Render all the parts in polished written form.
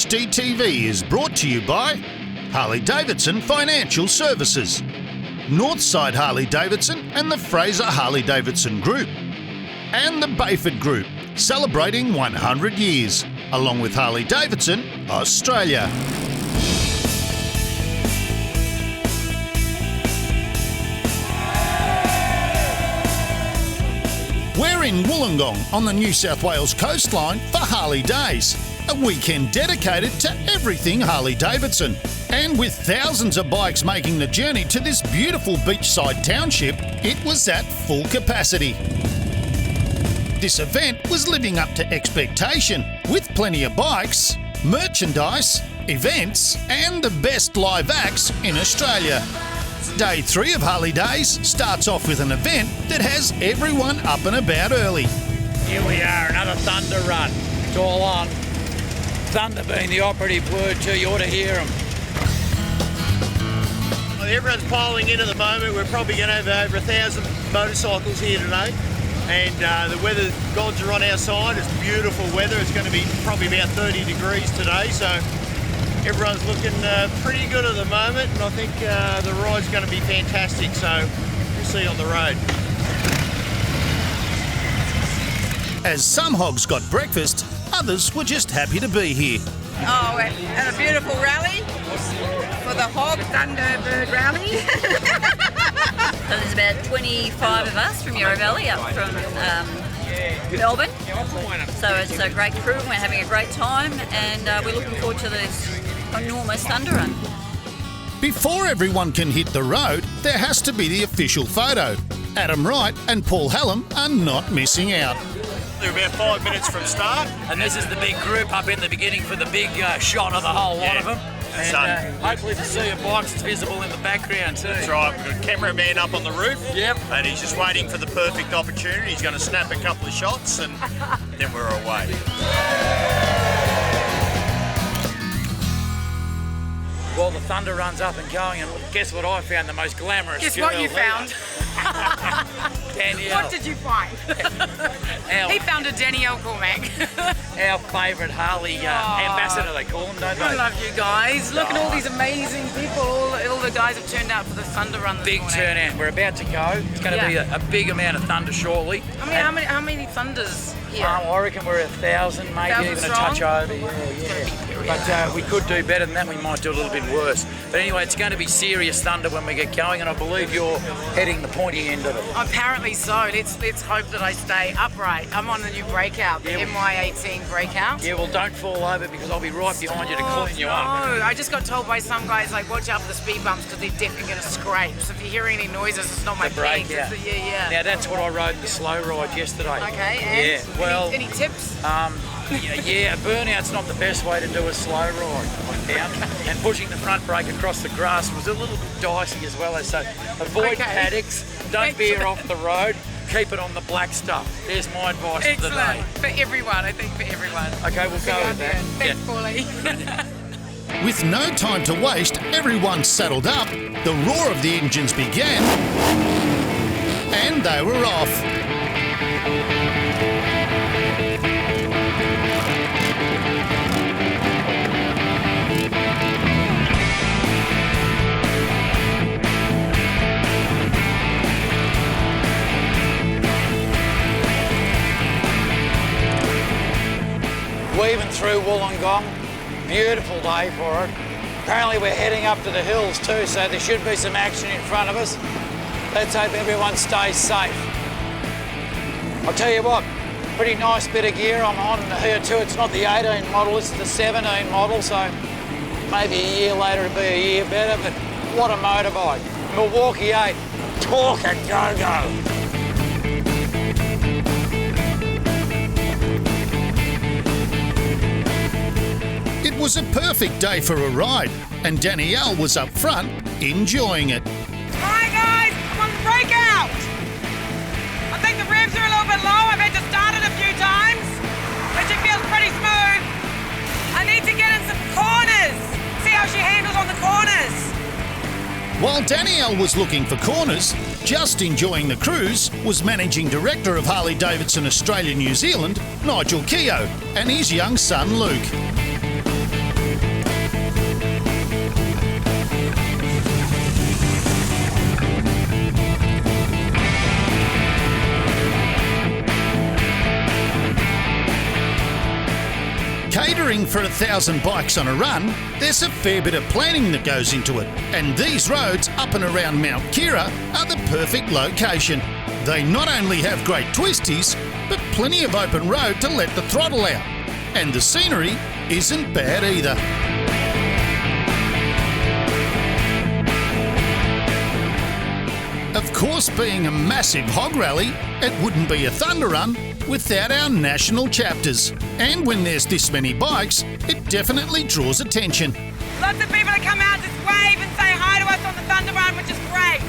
HDTV is brought to you by Harley Davidson Financial Services, Northside Harley Davidson and the Fraser Harley Davidson Group, and the Bayford Group, celebrating 100 years, along with Harley Davidson, Australia. We're in Wollongong on the New South Wales coastline for Harley Days, a weekend dedicated to everything Harley Davidson. And with thousands of bikes making the journey to this beautiful beachside township, it was at full capacity. This event was living up to expectation, with plenty of bikes, merchandise, events, and the best live acts in Australia. Day 3 of Harley Days starts off with an event that has everyone up and about early. Here we are, another Thunder run. It's all on. Thunder being the operative word too, you ought to hear them. Everyone's piling in at the moment. We're probably going to have over 1,000 motorcycles here today. And the weather gods are on our side. It's beautiful weather. It's going to be probably about 30 degrees today. So everyone's looking pretty good at the moment. And I think the ride's going to be fantastic. So we'll see you on the road. As some hogs got breakfast, others were just happy to be here. Oh, and a beautiful rally for the Hog Thunderbird rally. So there's about 25 of us from Yarra Valley up from Melbourne. So it's a great crew and we're having a great time and we're looking forward to this enormous Thunder Run. Before everyone can hit the road, there has to be the official photo. Adam Wright and Paul Hallam are not missing out. They're about 5 minutes from start. And this is the big group up in the beginning for the big shot of the whole lot of them. And hopefully the sea of bikes is visible in the background too. That's right, we've got a cameraman up on the roof. Yep. And he's just waiting for the perfect opportunity. He's going to snap a couple of shots and then we're away. Well, the Thunder Run's up and going, and guess what I found the most glamorous Guess girl what you there? found? Danielle. What did you find? He found a Danielle Cormack. Our favourite Harley ambassador, they call them, don't they? I love you guys. Look at all these amazing people. All the guys have turned out for the Thunder Run this Big morning. turnout. We're about to go. It's going to be a big amount of thunder shortly. How many Thunders here? I reckon we're 1,000, maybe 1,000 even strong? a touch over. Yeah. But we could do better than that. We might do a little bit worse. But anyway, it's going to be serious thunder when we get going, and I believe you're heading the pointy end of it. Apparently so. Let's hope that I stay upright. I'm on the new breakout, the MY18 breakout. Yeah, well, don't fall over because I'll be right behind you to clean you up. No, I just got told by some guys, like, watch out for the speed bumps because they're definitely going to scrape. So if you hear any noises, it's not my pegs. breakout. Yeah. Now, that's what I rode in the slow ride yesterday. Okay, and yeah, well, any tips? Yeah, a burnout's not the best way to do a slow ride, I found. And pushing the front brake across the grass was a little bit dicey as well. So avoid paddocks, don't veer off the road, keep it on the black stuff. There's my advice for the day. For everyone, I think for everyone. Okay, we'll go with that. Thanks, Paulie. With no time to waste, everyone saddled up, the roar of the engines began, and they were off. Weaving through Wollongong, beautiful day for it. Apparently we're heading up to the hills too, so there should be some action in front of us. Let's hope everyone stays safe. I'll tell you what, pretty nice bit of gear I'm on here too. It's not the 18 model, it's the 17 model, so maybe a year later it'll be a year better, but what a motorbike. Milwaukee 8, torque and go-go. It was a perfect day for a ride, and Danielle was up front, enjoying it. Hi guys, I'm on the breakout. I think the revs are a little bit low. I've had to start it a few times, but she feels pretty smooth. I need to get in some corners. See how she handles on the corners. While Danielle was looking for corners, just enjoying the cruise was Managing Director of Harley Davidson Australia New Zealand, Nigel Keogh, and his young son Luke. Figuring for 1,000 bikes on a run, there's a fair bit of planning that goes into it, and these roads up and around Mount Kira are the perfect location. They not only have great twisties, but plenty of open road to let the throttle out. And the scenery isn't bad either. Of course, being a massive hog rally, it wouldn't be a Thunder Run without our national chapters. And when there's this many bikes, it definitely draws attention. Lots of people that come out just wave and say hi to us on the Thunder Run, which is great.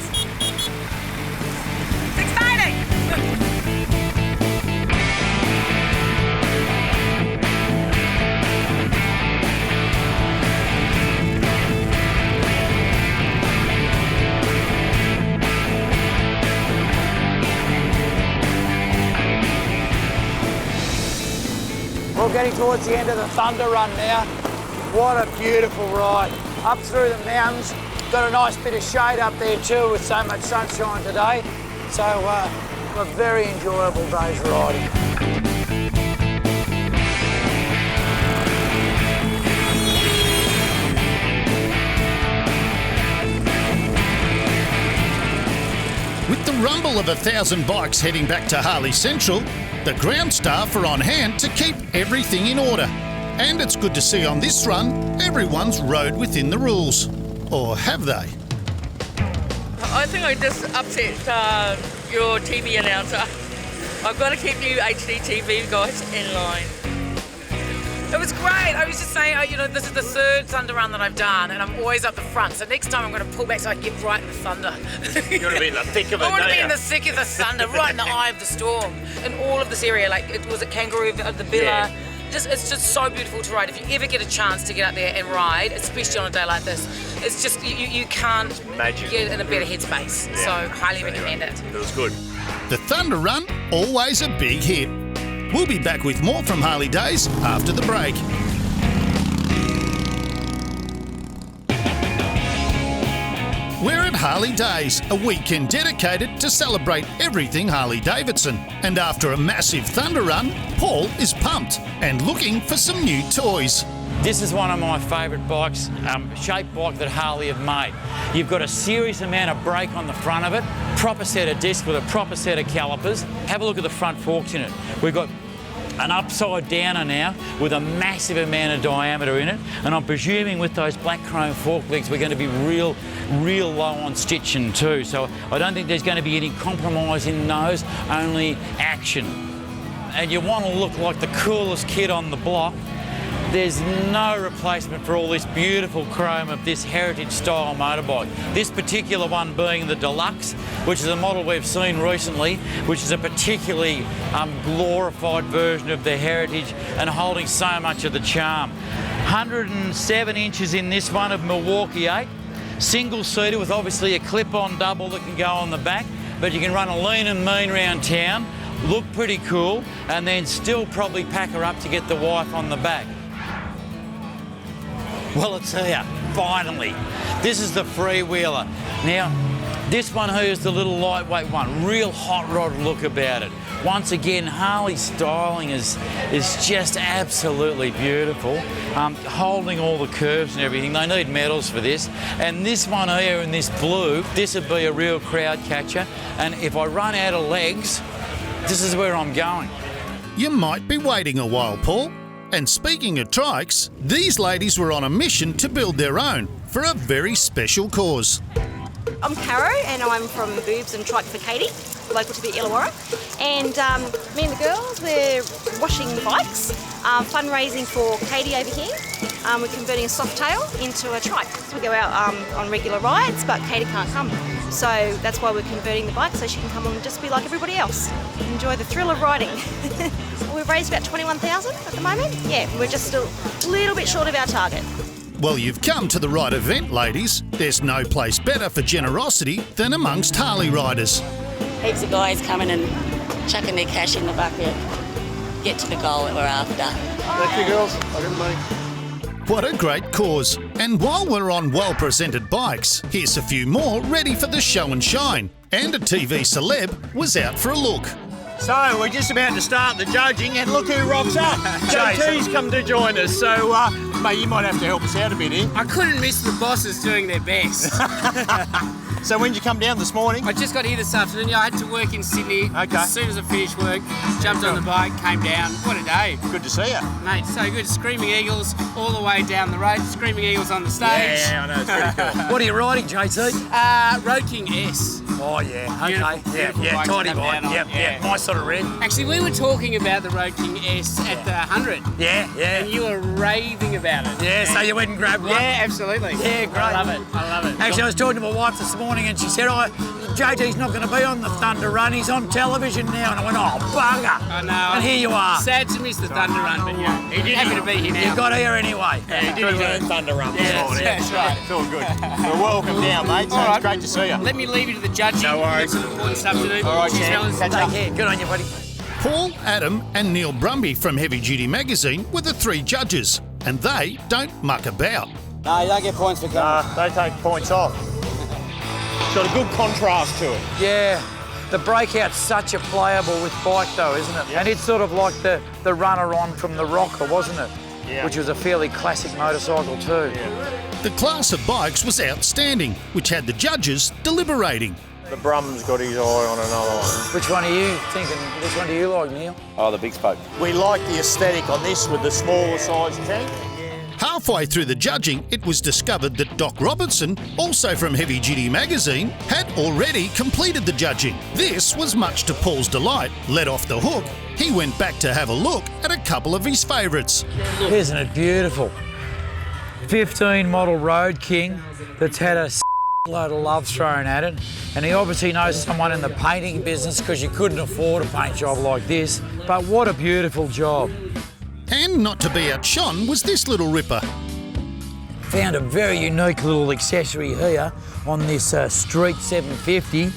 It's exciting. We're getting towards the end of the Thunder Run now. What a beautiful ride. Up through the mountains. Got a nice bit of shade up there too with so much sunshine today. So a very enjoyable day's riding. With the rumble of 1,000 bikes heading back to Harley Central, the ground staff are on hand to keep everything in order. And it's good to see on this run, everyone's rode within the rules. Or have they? I think I just upset your TV announcer. I've got to keep you HD TV guys in line. It was great. I was just saying, this is the third Thunder Run that I've done, and I'm always up the front. So next time I'm going to pull back so I can get right in the thunder. You want to be in the thick of it, I want to don't be you? in the thick of the thunder, right in the eye of the storm. And all of this area, like it was at Kangaroo, the Billa. Yeah. It's just so beautiful to ride. If you ever get a chance to get out there and ride, especially on a day like this, it's just, you can't Magic. get in a better headspace. Yeah. So highly recommend it. It was good. The Thunder Run, always a big hit. We'll be back with more from Harley Days after the break. We're at Harley Days, a weekend dedicated to celebrate everything Harley Davidson. And after a massive Thunder Run, Paul is pumped and looking for some new toys. This is one of my favourite bikes, shaped bike that Harley have made. You've got a serious amount of brake on the front of it, proper set of discs with a proper set of calipers. Have a look at the front forks in it. We've got an upside downer now with a massive amount of diameter in it, and I'm presuming with those black chrome fork legs we're going to be real low on stitching too, so I don't think there's going to be any compromise in those, only action. And you want to look like the coolest kid on the block. There's no replacement for all this beautiful chrome of this heritage style motorbike. This particular one being the Deluxe, which is a model we've seen recently, which is a particularly glorified version of the heritage and holding so much of the charm. 107 inches in this one of Milwaukee 8, single-seater with obviously a clip-on double that can go on the back, but you can run a lean and mean round town, look pretty cool, and then still probably pack her up to get the wife on the back. Well, it's here, finally. This is the freewheeler. Now, this one here is the little lightweight one, real hot rod look about it. Once again, Harley's styling is just absolutely beautiful. Holding all the curves and everything. They need medals for this. And this one here in this blue, this would be a real crowd catcher. And if I run out of legs, this is where I'm going. You might be waiting a while, Paul. And speaking of trikes, these ladies were on a mission to build their own for a very special cause. I'm Caro and I'm from Boobs and Trike for Katie, local to the Illawarra. And me and the girls, we're washing bikes, fundraising for Katie over here. We're converting a soft tail into a trike. We go out on regular rides, but Katie can't come. So that's why we're converting the bike so she can come on and just be like everybody else. Enjoy the thrill of riding. We've raised about 21,000 at the moment. Yeah, we're just a little bit short of our target. Well, you've come to the right event, ladies. There's no place better for generosity than amongst Harley riders. Heaps of guys coming and chucking their cash in the bucket. Get to the goal that we're after. Thank you, girls. I got money. What a great cause. And while we're on well-presented bikes, here's a few more ready for the show and shine. And a TV celeb was out for a look. So we're just about to start the judging, and look who rocks up. JT's come to join us, so mate, you might have to help us out a bit here. I couldn't miss the bosses doing their best. So when did you come down this morning? I just got here this afternoon. I had to work in Sydney. Okay. As soon as I finished work, jumped on the bike, came down. What a day. Good to see you. Mate, so good. Screaming Eagles all the way down the road. Screaming Eagles on the stage. Yeah, I know, it's pretty cool. What are you riding, JT? Road King S. Oh, yeah, okay. Beautiful Yeah, bike to tidy come bike. down on. Yep, my sort of red. Actually, we were talking about the Road King S at the 100. Yeah. And you were raving about it. Yeah, so you went and grabbed one? Yeah, absolutely. Yeah, great. I love it. Actually, I was talking to my wife this morning and she said, JT's not going to be on the Thunder Run, he's on television now. And I went, oh, bugger. I know. And here you are. Sad to miss the Thunder Run, but yeah, happy to be here now. You got here anyway. Yeah, he did his own Thunder Run this morning. That's right. It's all good. Well, welcome down, mate. So it's great to see you. Let me leave you to the judging. No worries. Some important stuff to do. All right, Cheers, champ. fellas. Take care. Good on you, buddy. Paul, Adam, and Neil Brumby from Heavy Duty Magazine were the three judges, and they don't muck about. No, you don't get points for coming. They take points off. It's got a good contrast to it. Yeah. The breakout's such a playable with bike though, isn't it? Yep. And it's sort of like the runner on from the Rocker, wasn't it? Yeah. Which was a fairly classic motorcycle too. The class of bikes was outstanding, which had the judges deliberating. The Brum's got his eye on another one. Which one are you thinking? Which one do you like, Neil? Oh, the big spoke. We like the aesthetic on this with the smaller size tank. Halfway through the judging, it was discovered that Doc Robertson, also from Heavy Duty Magazine, had already completed the judging. This was much to Paul's delight. Let off the hook, he went back to have a look at a couple of his favourites. Isn't it beautiful? 15 model Road King that's had a load of love thrown at it, and he obviously knows someone in the painting business because you couldn't afford a paint job like this, but what a beautiful job. And not to be outshone was this little ripper. Found a very unique little accessory here on this Street 750,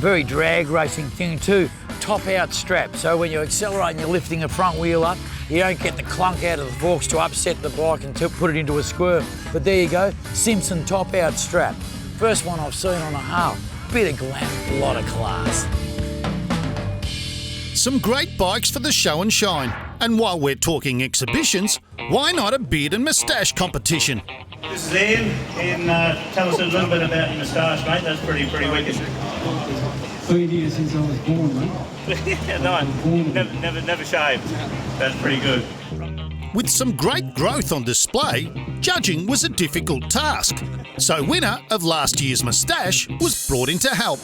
very drag racing thing too, top out strap, so when you accelerate and you're lifting a front wheel up, you don't get the clunk out of the forks to upset the bike and to put it into a swerve. But there you go, Simpson top out strap. First one I've seen on a Harley. Bit of glam, lot of class. Some great bikes for the show and shine. And while we're talking exhibitions, why not a beard and moustache competition? This is Ian. Ian, tell us a little bit about your moustache, mate. That's pretty wicked. 3 years since I was born, mate. Yeah, no, never shaved. That's pretty good. With some great growth on display, judging was a difficult task. So winner of last year's moustache was brought in to help.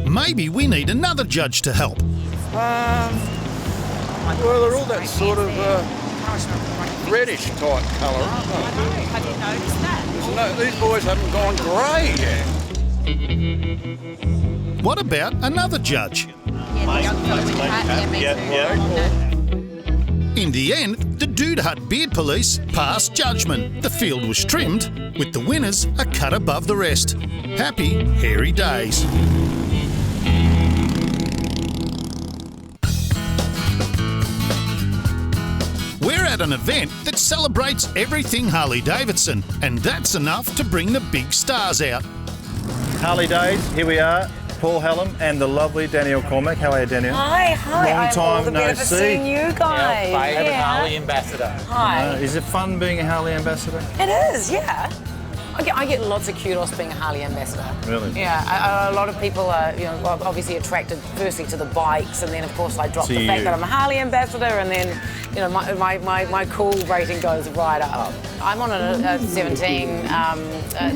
Maybe we need another judge to help. Well, they're all that sort of reddish type colour, aren't they? Have you noticed that? No, these boys haven't gone grey yet. What about another judge? In the end, the Dude Hut Beard Police passed judgment. The field was trimmed, with the winners a cut above the rest. Happy, hairy days. We're at an event that celebrates everything Harley Davidson, and that's enough to bring the big stars out. Harley Days, here we are. Paul Hallam and the lovely Danielle Cormack. How are you, Danielle? Hi. Long time no bit of see. seeing you guys. Our favourite Harley ambassador. Hi. Is it fun being a Harley ambassador? It is, yeah. I get lots of kudos being a Harley ambassador. Really? Yeah, a lot of people are, obviously attracted firstly to the bikes, and then of course I drop the fact that I'm a Harley ambassador, and then my cool rating goes right up. I'm on a 17,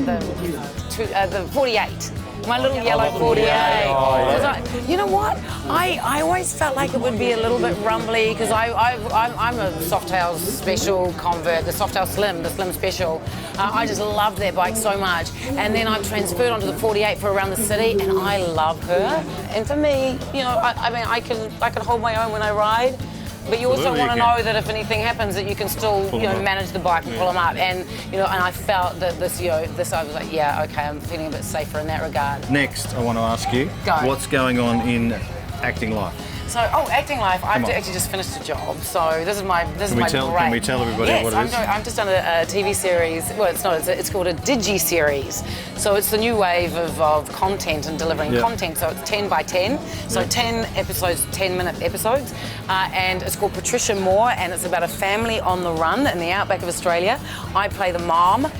the 48. My little yellow 48. You know what? I always felt like it would be a little bit rumbly because I'm a Softail Special convert, the Softail Slim, the Slim Special. I just love their bike so much. And then I've transferred onto the 48 for around the city, and I love her. And for me, I can hold my own when I ride. But you also want to know that if anything happens, that you can still, manage the bike and pull them up. And, and I felt that this I was like, yeah, okay, I'm feeling a bit safer in that regard. Next, I want to ask you, what's going on in acting life? So, acting life. I've actually just finished a job, so this is my break. Can we tell everybody what it is? I've just done a TV series. Well, it's not. It's called a Digi-series. So it's the new wave of content and delivering content. So it's 10 by 10. So 10 episodes, 10-minute episodes, and it's called Patricia Moore, and it's about a family on the run in the outback of Australia. I play the mom.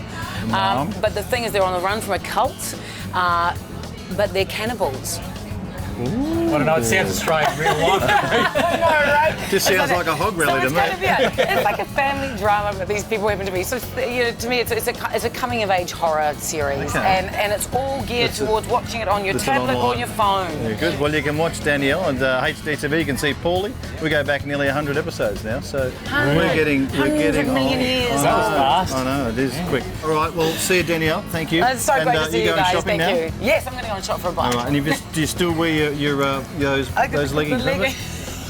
But the thing is, they're on the run from a cult, but they're cannibals. I don't know, it sounds Australian real life. I know, right? Just sounds like a hog rally to me. It's like a family drama, but these people happen to be. So, to me, it's a coming-of-age horror series, and it's all geared towards watching it on your tablet or your phone. Yeah, good. Well, you can watch Danielle on HDTV. You can see Paulie. We go back nearly 100 episodes now, so we're getting million years. That was fast. I know, it is quick. All right, well, see you, Danielle. Thank you. It's so great to see you guys. Shopping Thank now? you. Yes, I'm going to go and shop for a bike. All right, and do you still wear those leggings?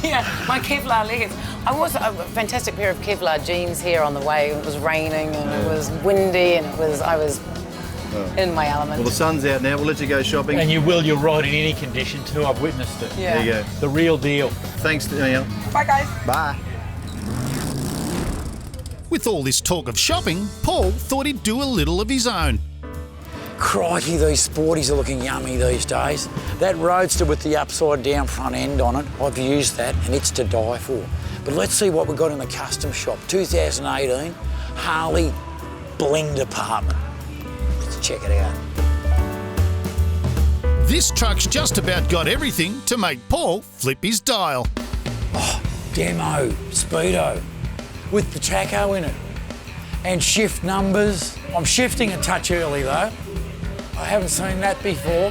Yeah, my Kevlar leggings. I wore a fantastic pair of Kevlar jeans here on the way. It was raining and it was windy and I was in my element. Well, the sun's out now. We'll let you go shopping. And you're right in any condition too. I've witnessed it. Yeah. There you go. The real deal. Thanks, Danielle. Bye, guys. Bye. With all this talk of shopping, Paul thought he'd do a little of his own. Crikey, these sporties are looking yummy these days. That Roadster with the upside down front end on it, I've used that and it's to die for. But let's see what we've got in the custom shop. 2018 Harley Bling Department. Let's check it out. This truck's just about got everything to make Paul flip his dial. Oh, demo, speedo, with the tacho in it. And shift numbers. I'm shifting a touch early though. I haven't seen that before.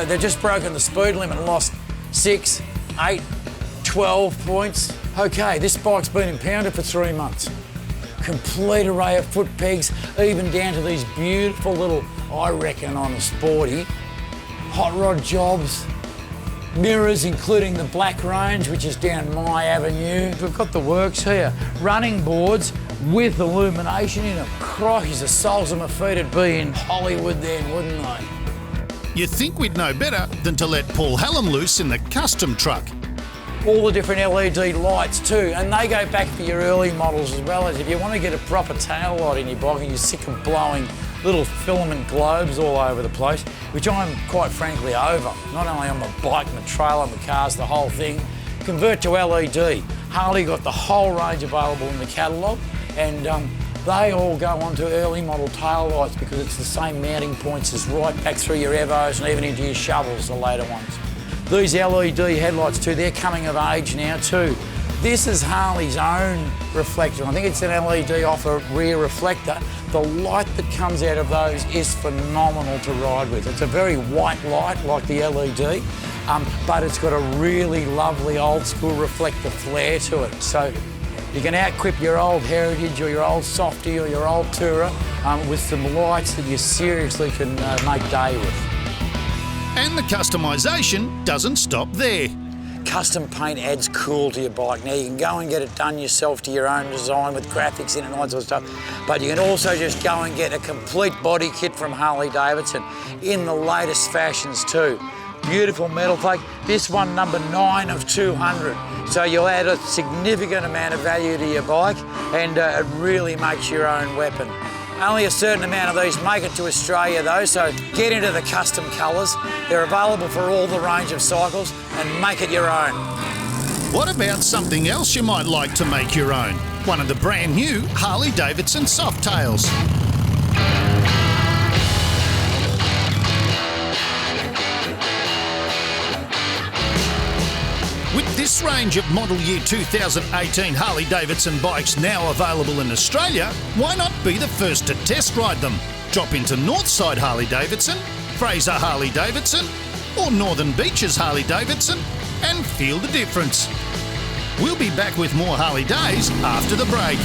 They've just broken the speed limit and lost 6, 8, 12 points. Okay, this bike's been impounded for 3 months. Complete array of foot pegs, even down to these beautiful little, I reckon, on a sporty, hot rod jobs, mirrors, including the black range, which is down my avenue. We've got the works here. Running boards with illumination in them. Crikey, the soles of my feet would be in Hollywood then, wouldn't they? You'd think we'd know better than to let Paul Hallam loose in the custom truck. All the different LED lights too, and they go back for your early models as well. As if you want to get a proper tail light in your bike and you're sick of blowing little filament globes all over the place, which I'm quite frankly over. Not only on my bike, my trailer, my cars, the whole thing. Convert to LED. Harley got the whole range available in the catalogue, and they all go onto early model tail lights because it's the same mounting points as right back through your Evos and even into your shovels, the later ones. These LED headlights too, they're coming of age now too. This is Harley's own reflector. I think it's an LED off a rear reflector. The light that comes out of those is phenomenal to ride with. It's a very white light like the LED, but it's got a really lovely old school reflector flare to it. So you can outquip your old Heritage or your old Softy or your old Tourer with some lights that you seriously can make day with. And the customisation doesn't stop there. Custom paint adds cool to your bike. Now you can go and get it done yourself to your own design with graphics in it and all that sort of stuff, but you can also just go and get a complete body kit from Harley Davidson in the latest fashions too. Beautiful metal plate. This one number 9 of 200. So you'll add a significant amount of value to your bike and it really makes your own weapon. Only a certain amount of these make it to Australia though, so get into the custom colours. They're available for all the range of cycles and make it your own. What about something else you might like to make your own? One of the brand new Harley Davidson Softails. With this range of model year 2018 Harley Davidson bikes now available in Australia, why not be the first to test ride them? Drop into Northside Harley Davidson, Fraser Harley Davidson, or Northern Beaches Harley Davidson and feel the difference. We'll be back with more Harley Days after the break.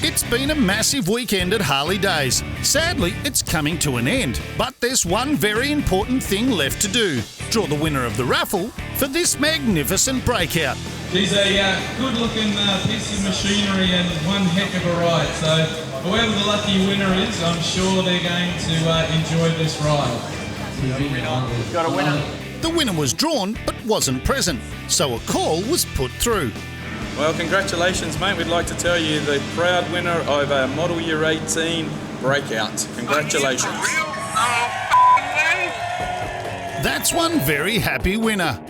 It's been a massive weekend at Harley Days. Sadly, it's coming to an end, but there's one very important thing left to do. Draw the winner of the raffle for this magnificent breakout. She's a good-looking piece of machinery and one heck of a ride. So whoever the lucky winner is, I'm sure they're going to enjoy this ride. TV. Got a winner. The winner was drawn but wasn't present, so a call was put through. Well, congratulations, mate. We'd like to tell you the proud winner of our Model Year 18 Breakout. Congratulations. That's one very happy winner.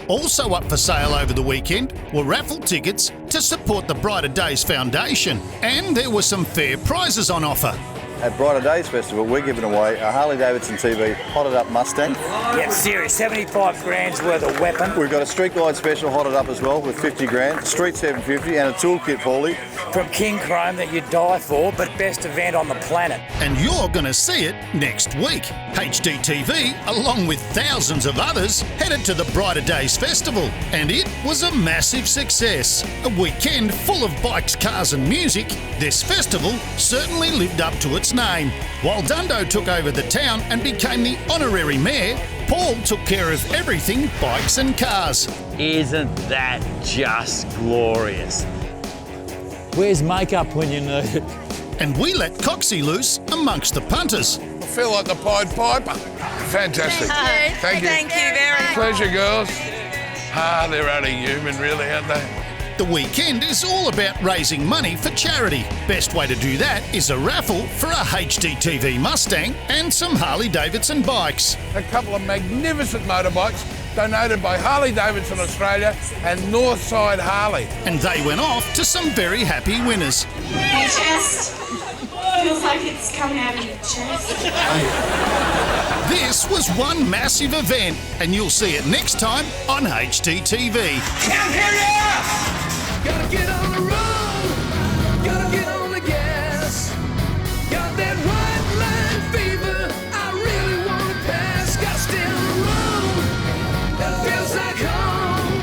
Also up for sale over the weekend were raffle tickets to support the Brighter Days Foundation, and there were some fair prizes on offer. At Brighter Days Festival, we're giving away a Harley Davidson TV hotted up Mustang. Yeah, serious, 75 grand's worth of weapon. We've got a Street Glide Special hotted up as well with 50 grand, Street 750 and a toolkit, Paulie. From King Chrome that you'd die for, but best event on the planet. And you're going to see it next week. HDTV, along with thousands of others, headed to the Brighter Days Festival, and it was a massive success. A weekend full of bikes, cars and music, this festival certainly lived up to its name. While Dundo took over the town and became the honorary mayor, Paul took care of everything bikes and cars. Isn't that just glorious? Where's makeup when you need it? And we let Coxie loose amongst the punters. I feel like the Pied Piper. Fantastic. Thank you. Thank you very much. Pleasure, girls. They're only human, really, aren't they? The weekend is all about raising money for charity. Best way to do that is a raffle for a HDTV Mustang and some Harley Davidson bikes. A couple of magnificent motorbikes donated by Harley Davidson Australia and Northside Harley. And they went off to some very happy winners. My chest feels like it's coming out of your chest. This was one massive event, and you'll see it next time on HDTV. Can't hear ya! Gotta get on the road, gotta get on the gas. Got that white line fever, I really wanna pass. Gotta stay on the road, that feels like home.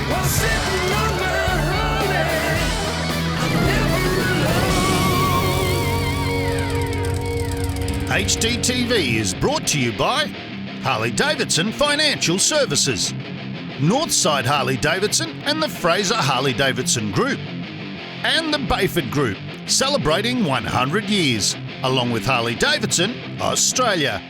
While sitting on my Harley, I'm never alone. HDTV is brought to you by Harley Davidson Financial Services, Northside Harley Davidson and the Fraser Harley Davidson Group, and the Bayford Group, celebrating 100 years, along with Harley Davidson Australia.